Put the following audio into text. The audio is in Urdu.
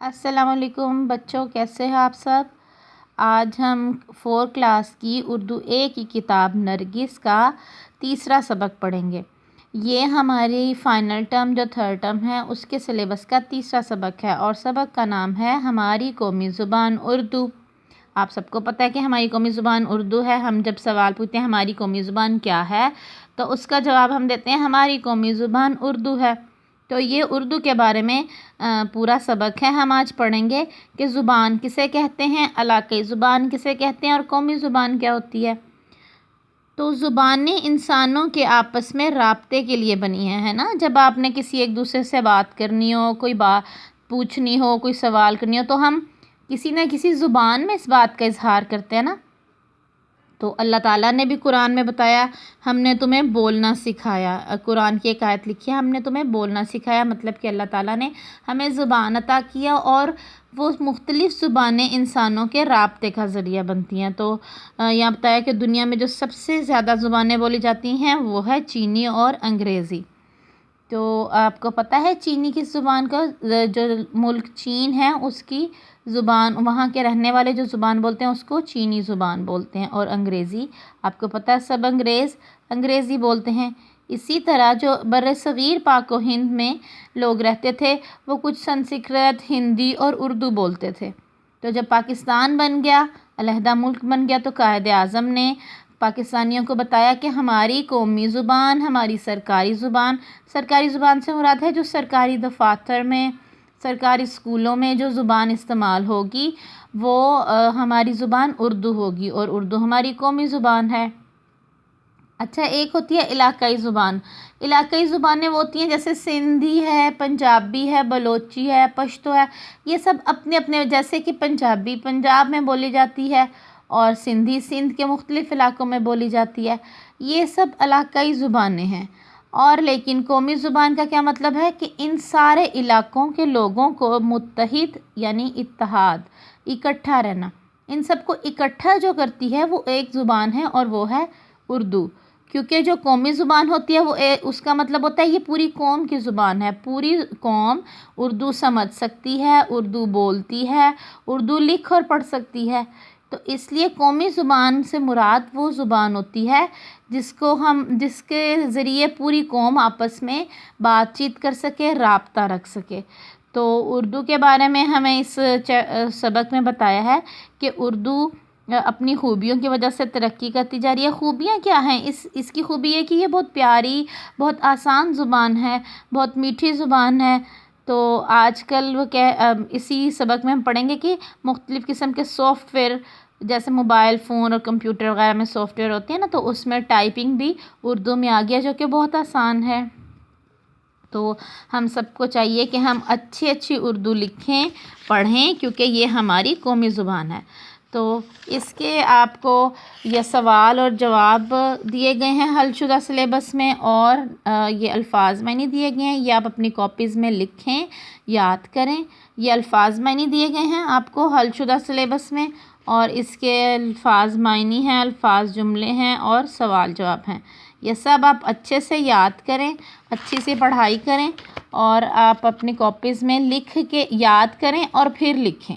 السلام علیکم بچوں، کیسے ہیں آپ سب؟ آج ہم 4 کلاس کی اردو اے کی کتاب نرگس کا تیسرا سبق پڑھیں گے۔ یہ ہماری فائنل ٹرم جو 3rd ٹرم ہے اس کے سلیبس کا تیسرا سبق ہے اور سبق کا نام ہے ہماری قومی زبان اردو۔ آپ سب کو پتہ ہے کہ ہماری قومی زبان اردو ہے۔ ہم جب سوال پوچھتے ہیں ہماری قومی زبان کیا ہے تو اس کا جواب ہم دیتے ہیں ہماری قومی زبان اردو ہے۔ تو یہ اردو کے بارے میں پورا سبق ہے۔ ہم آج پڑھیں گے کہ زبان کسے کہتے ہیں، علاقائی زبان کسے کہتے ہیں اور قومی زبان کیا ہوتی ہے۔ تو زبانیں انسانوں کے آپس میں رابطے کے لیے بنی ہیں، ہے نا۔ جب آپ نے کسی ایک دوسرے سے بات کرنی ہو، کوئی بات پوچھنی ہو، کوئی سوال کرنی ہو تو ہم کسی نہ کسی زبان میں اس بات کا اظہار کرتے ہیں نا۔ تو اللہ تعالیٰ نے بھی قرآن میں بتایا ہم نے تمہیں بولنا سکھایا۔ قرآن کی ایک آیت لکھی ہے ہم نے تمہیں بولنا سکھایا، مطلب کہ اللہ تعالیٰ نے ہمیں زبان عطا کیا اور وہ مختلف زبانیں انسانوں کے رابطے کا ذریعہ بنتی ہیں۔ تو یہاں بتایا کہ دنیا میں جو سب سے زیادہ زبانیں بولی جاتی ہیں وہ ہے چینی اور انگریزی۔ تو آپ کو پتہ ہے چینی کس زبان کا، جو ملک چین ہے اس کی زبان، وہاں کے رہنے والے جو زبان بولتے ہیں اس کو چینی زبان بولتے ہیں، اور انگریزی آپ کو پتہ ہے سب انگریزی بولتے ہیں۔ اسی طرح جو برصغیر پاک و ہند میں لوگ رہتے تھے وہ کچھ سنسکرت، ہندی اور اردو بولتے تھے۔ تو جب پاکستان بن گیا، علیحدہ ملک بن گیا، تو قائد اعظم نے پاکستانیوں کو بتایا کہ ہماری قومی زبان، ہماری سرکاری زبان سے مراد ہے جو سرکاری دفاتر میں، سرکاری اسکولوں میں جو زبان استعمال ہوگی وہ ہماری زبان اردو ہوگی، اور اردو ہماری قومی زبان ہے۔ اچھا، ایک ہوتی ہے علاقائی زبان۔ علاقائی زبانیں وہ ہوتی ہیں جیسے سندھی ہے، پنجابی ہے، بلوچی ہے، پشتو ہے۔ یہ سب اپنے اپنے، جیسے کہ پنجابی پنجاب میں بولی جاتی ہے اور سندھی سندھ کے مختلف علاقوں میں بولی جاتی ہے۔ یہ سب علاقائی زبانیں ہیں۔ اور لیکن قومی زبان کا کیا مطلب ہے کہ ان سارے علاقوں کے لوگوں کو متحد یعنی اتحاد، اکٹھا رہنا، ان سب کو اکٹھا جو کرتی ہے وہ ایک زبان ہے اور وہ ہے اردو۔ کیونکہ جو قومی زبان ہوتی ہے وہ اس کا مطلب ہوتا ہے یہ پوری قوم کی زبان ہے، پوری قوم اردو سمجھ سکتی ہے، اردو بولتی ہے، اردو لکھ اور پڑھ سکتی ہے۔ تو اس لیے قومی زبان سے مراد وہ زبان ہوتی ہے جس کے ذریعے پوری قوم آپس میں بات چیت کر سکے، رابطہ رکھ سکے۔ تو اردو کے بارے میں ہمیں اس سبق میں بتایا ہے کہ اردو اپنی خوبیوں کی وجہ سے ترقی کرتی جا رہی ہے۔ خوبیاں کیا ہیں اس کی؟ خوبی یہ کہ یہ بہت پیاری، بہت آسان زبان ہے، بہت میٹھی زبان ہے۔ تو آج کل اسی سبق میں ہم پڑھیں گے کہ مختلف قسم کے سافٹ ویئر، جیسے موبائل فون اور کمپیوٹر وغیرہ میں سافٹ ویئر ہوتے ہیں نا، تو اس میں ٹائپنگ بھی اردو میں آ گیا جو کہ بہت آسان ہے۔ تو ہم سب کو چاہیے کہ ہم اچھی اردو لکھیں، پڑھیں، کیونکہ یہ ہماری قومی زبان ہے۔ تو اس کے آپ کو یہ سوال اور جواب دیے گئے ہیں حل شدہ سلیبس میں، اور یہ الفاظ معنی دیے گئے ہیں، یہ آپ اپنی کاپیز میں لکھیں، یاد کریں۔ یہ الفاظ معنی دیے گئے ہیں آپ کو حل شدہ سلیبس میں، اور اس کے الفاظ معنی ہیں، الفاظ جملے ہیں اور سوال جواب ہیں۔ یہ سب آپ اچھے سے یاد کریں، اچھی سے پڑھائی کریں، اور آپ اپنی کاپیز میں لکھ کے یاد کریں اور پھر لکھیں۔